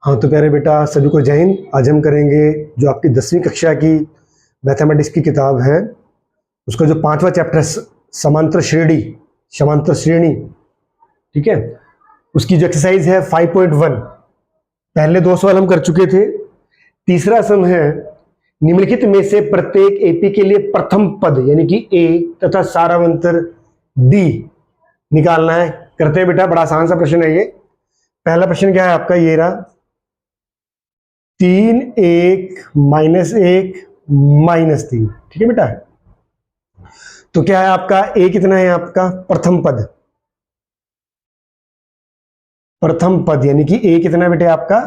हाँ तो प्यारे बेटा सभी को जय हिंद। आज हम करेंगे जो आपकी 10वीं कक्षा की मैथमेटिक्स की किताब है उसका जो 5वां चैप्टर समांतर श्रेणी, ठीक है, उसकी जो एक्सरसाइज है 5.1। पहले 2 सवाल हम कर चुके थे। तीसरा सम है निम्नलिखित में से प्रत्येक एपी के लिए प्रथम पद यानी कि ए तथा सारावंतर डी निकालना है। करते हैं बेटा, बड़ा आसान सा प्रश्न है ये। पहला प्रश्न क्या है आपका, ये रहा 3 1 -1 -3। ठीक है बेटा, तो क्या है आपका ए कितना है आपका प्रथम पद यानी कि ए कितना है बेटे आपका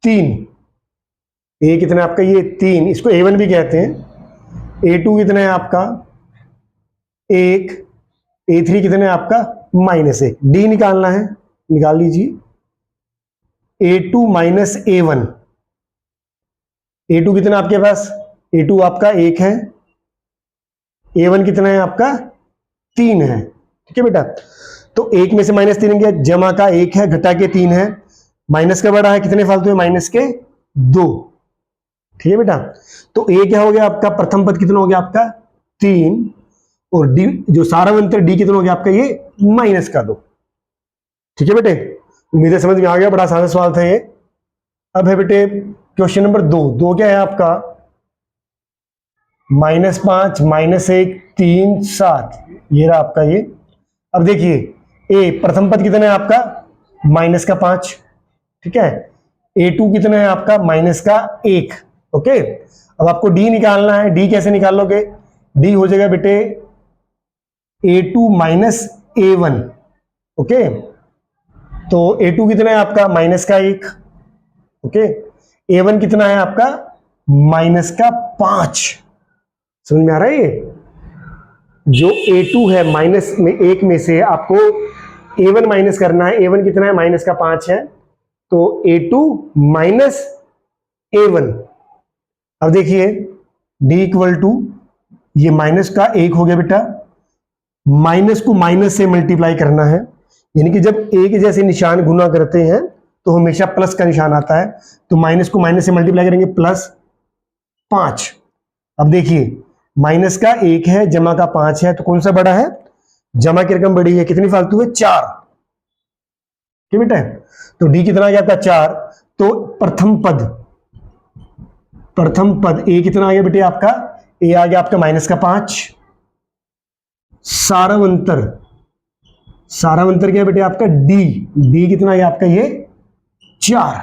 3। ए कितना है आपका ये 3, इसको A1 भी कहते हैं। A2 कितना है आपका 1, A3 कितना है आपका -1। डी निकालना है, निकाल लीजिए। A2 -A1, A2 कितना आपके पास, A2 आपका 1 है, A1 कितना है आपका 3 है। ठीक है बेटा, तो 1 में से -3 गया, जमा का 1 है, घटा के 3 है, माइनस का बड़ा है, कितने फालतू है माइनस के 2। ठीक है बेटा, तो ए क्या हो गया आपका प्रथम पद कितना हो गया आपका 3, और डी जो सारावंतर डी कितना हो गया आपका ये माइनस का 2। ठीक है बेटे, उम्मीद है समझ में आ गया, बड़ा आसान सवाल था ये। अब है बेटे क्वेश्चन नंबर 2 क्या है आपका -5 -1 3 7, ये रहा आपका ये। अब देखिए ए प्रथम पद कितना है आपका -5, ठीक है। A2 कितना है आपका -1। ओके, अब आपको डी निकालना है। डी कैसे निकाल लोगे, डी हो जाएगा बेटे A2 -A1। ओके, तो A2 कितना है आपका -1। ओके, A1 कितना है आपका -5। समझ में आ रहा है ये, जो A2 है -1 में से आपको A1 माइनस करना है। A1 कितना है -5 है, तो A2 -A1। अब देखिए D इक्वल टू ये -1 हो गया बेटा, माइनस को माइनस से मल्टीप्लाई करना है, यानी कि जब एक जैसे निशान गुना करते हैं तो हमेशा प्लस का निशान आता है, तो माइनस को माइनस से मल्टीप्लाई करेंगे +5। अब देखिए माइनस का 1 है, जमा का 5 है, तो कौन सा बड़ा है, जमा की रकम बड़ी है, कितनी फालतू है 4। ठीक बेटा, तो डी कितना आ गया आपका 4। तो प्रथम पद ए कितना आ गया बेटे आपका, ए आ गया आपका -5। सारावंतर क्या बेटे आपका डी कितना है आपका ये 4।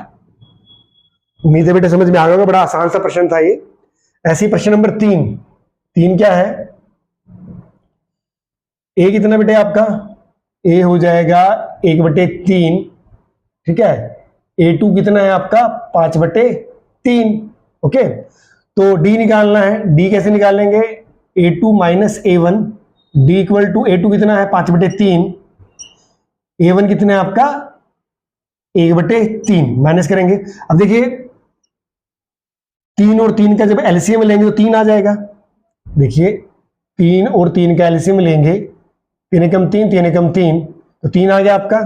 उम्मीद है बेटे समझ में आ गया होगा, बड़ा आसान सा प्रश्न था ये। ऐसे ही प्रश्न नंबर 3 क्या है, ए कितना बेटे आपका, ए हो जाएगा 1/3। ठीक है, A2 कितना है आपका 5/3। ओके, तो डी निकालना है। डी कैसे निकालेंगे, A2 -A1, D equal to A2 कितना है 5/3, A1 कितना है आपका 1/3, माइनस करेंगे। अब देखिए 3 और 3 का जब एलसीएम लेंगे तो 3 आ जाएगा। देखिए 3 और 3 का एलसीएम लेंगे, 3 एकम 3 3 एकम 3, तो 3 आ गया आपका।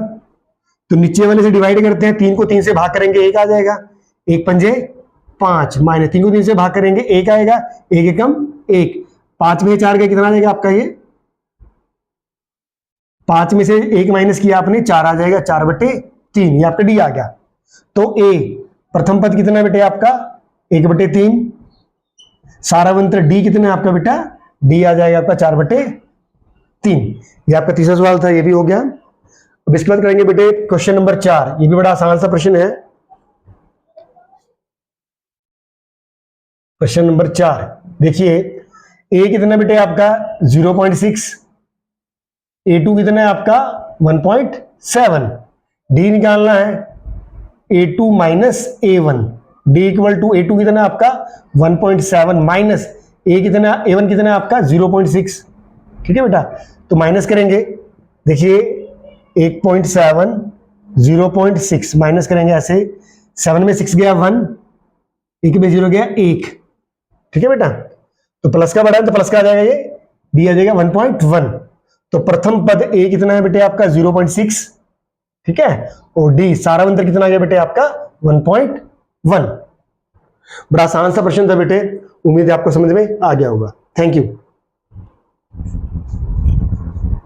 तो नीचे वाले से डिवाइड करते हैं, 3 को 3 से भाग करेंगे 1 आ जाएगा, 1 पंजे 5, माइनस 3 को 3 से भाग करेंगे 1 आएगा, 1 एकम 1, 5 में 4 का कितना आ जाएगा आपका ये, 5 में से 1 माइनस किया आपने 4 आ जाएगा, 4/3, ये आपका डी आ गया। तो ए प्रथम पद कितना बेटे आपका 1/3, सारावंतर डी कितना है आपका बेटा, डी आ जाएगा आपका 4/3। ये आपका तीसरा सवाल था, ये भी हो गया। अब इसके बाद करेंगे बेटे क्वेश्चन नंबर 4, ये भी बड़ा आसान सा प्रश्न है। क्वेश्चन नंबर 4 देखिए, ए कितना बेटे आपका 0.6, A2 कितना है आपका 1.7। डी निकालना है A2 -A1, D equal to A2 कितना है आपका 1.7 माइनस A1 कितना है आपका 0.6। ठीक है बेटा, तो माइनस करेंगे, देखिए 1.7 0.6 माइनस करेंगे ऐसे, 7 में 6 गया 1, 1 में 0 गया 1। ठीक है बेटा, तो प्लस का बढ़ा है तो प्लस का आ जाएगा, ये डी आ जाएगा 1.1। तो प्रथम पद ए कितना है बेटे आपका 0.6, ठीक है, और डी सारावंतर कितना आ गया बेटे आपका 1.1। बड़ा आसान सा प्रश्न था बेटे, उम्मीद है आपको समझ में आ गया होगा। Thank you.